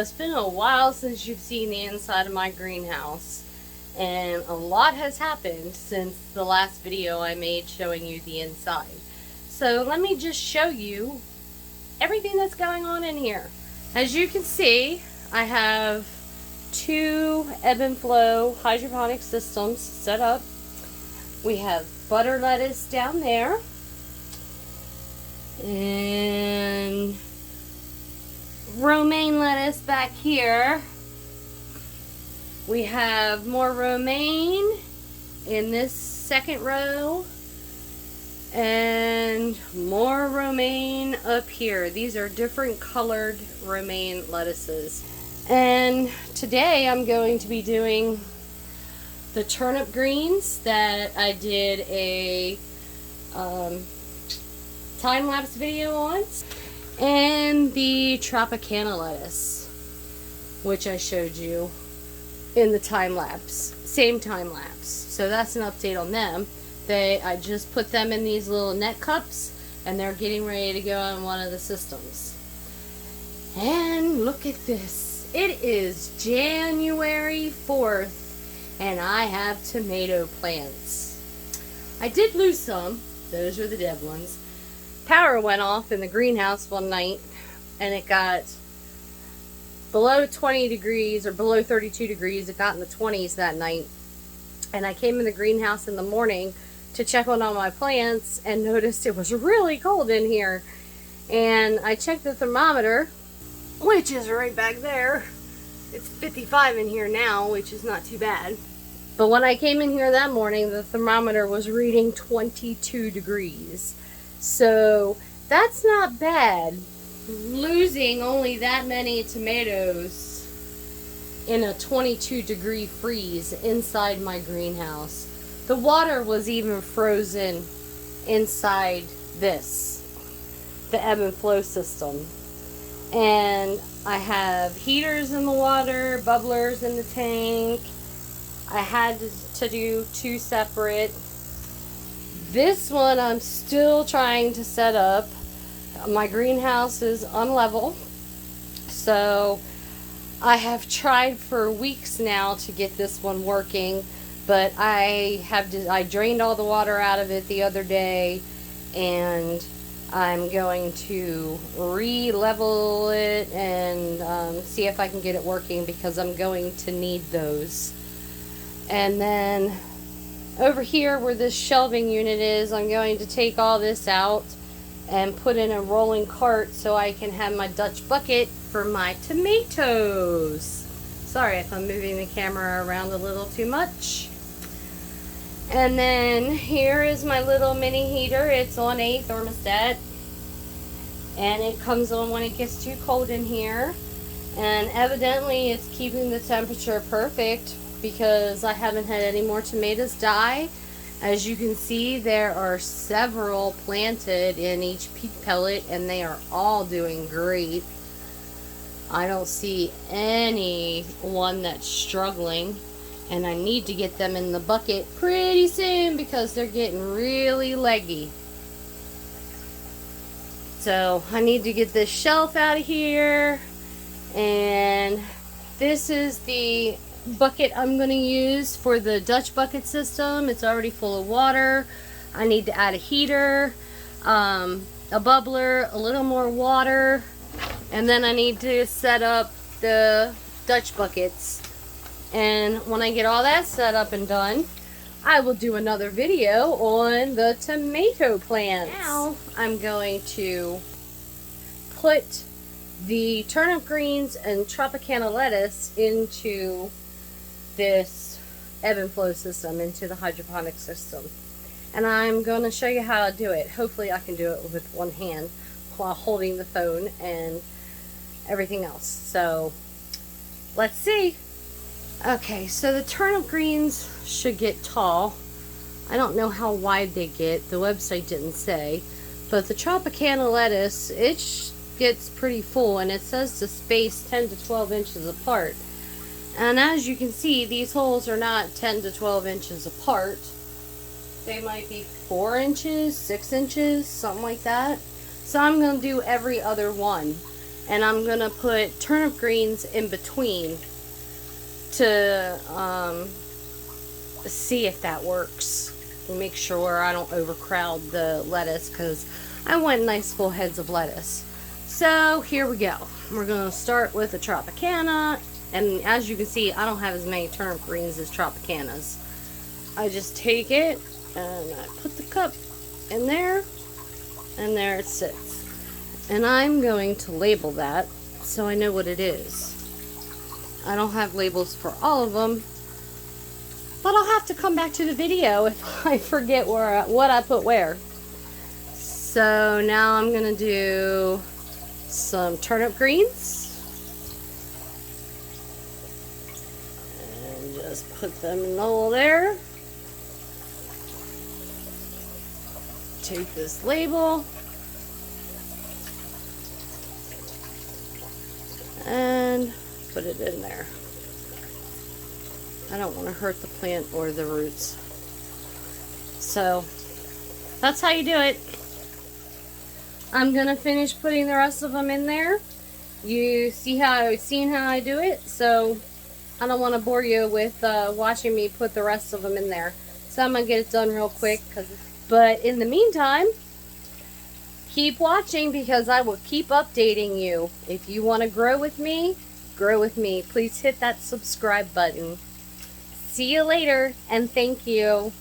it's been a while since you've seen the inside of my greenhouse, and a lot has happened since the last video I made showing you the inside. So let me just show you everything that's going on in here. As you can see, I have 2 ebb and flow hydroponic systems set up. We have butter lettuce down there, and romaine lettuce back here. We have more romaine in this second row, and more romaine up here. These are different colored romaine lettuces. And today I'm going to be doing the turnip greens that I did a time-lapse video on, and the Tropicana lettuce, which I showed you in the time-lapse, same time-lapse. So that's an update on them. I just put them in these little net cups, and they're getting ready to go on one of the systems. And look at this. It is January 4th, and I have tomato plants. I did lose some. Those are the dead ones. Power went off in the greenhouse one night, and it got below 20 degrees or below 32 degrees. It got in the 20s that night, and I came in the greenhouse in the morning to check on all my plants and noticed it was really cold in here. And I checked the thermometer, which is right back there. It's 55 in here now, which is not too bad. But when I came in here that morning, the thermometer was reading 22 degrees. So that's not bad. Losing only that many tomatoes in a 22 degree freeze inside my greenhouse. The water was even frozen inside this, the ebb and flow system. And I have heaters in the water, bubblers in the tank. I had to do 2 separate. This one I'm still trying to set up. My greenhouse is unlevel, so I have tried for weeks now to get this one working, but I drained all the water out of it the other day, and I'm going to re-level it and see if I can get it working, because I'm going to need those. And then over here where this shelving unit is, I'm going to take all this out and put in a rolling cart so I can have my Dutch bucket for my tomatoes. Sorry if I'm moving the camera around a little too much. And then here is my little mini heater. It's on a thermostat, and it comes on when it gets too cold in here, and evidently it's keeping the temperature perfect, because I haven't had any more tomatoes die. As you can see, there are several planted in each peat pellet, and they are all doing great. I don't see any one that's struggling, and I need to get them in the bucket pretty soon because they're getting really leggy. So I need to get this shelf out of here, and this is the bucket I'm going to use for the Dutch bucket system. It's already full of water. I need to add a heater, a bubbler, a little more water, and then I need to set up the Dutch buckets. And when I get all that set up and done, I will do another video on the tomato plants. Now I'm going to put the turnip greens and Tropicana lettuce into this ebb and flow system, into the hydroponic system. And I'm going to show you how to do it. Hopefully I can do it with one hand while holding the phone and everything else. So let's see. Okay, so the turnip greens should get tall. I don't know how wide they get. The website didn't say. But the Tropicana lettuce, it gets pretty full, and it says to space 10 to 12 inches apart. And as you can see, these holes are not 10 to 12 inches apart. They might be 4 inches, 6 inches, something like that. So I'm going to do every other one. And I'm going to put turnip greens in between to see if that works. Make sure I don't overcrowd the lettuce, because I want nice full heads of lettuce. So here we go. We're going to start with a Tropicana. And as you can see, I don't have as many turnip greens as Tropicanas. I just take it and I put the cup in there, and there it sits. And I'm going to label that so I know what it is. I don't have labels for all of them, but I'll have to come back to the video if I forget what I put where. So now I'm going to do some turnip greens. And just put them in the hole there. Take this label and put it in there. I don't want to hurt the plant or the roots. So that's how you do it. I'm gonna finish putting the rest of them in there. You see how I do it, so I don't want to bore you with watching me put the rest of them in there. So I'm gonna get it done real quick. But in the meantime, keep watching, because I will keep updating you. If you want to grow with me, please hit that subscribe button. See you later, and thank you.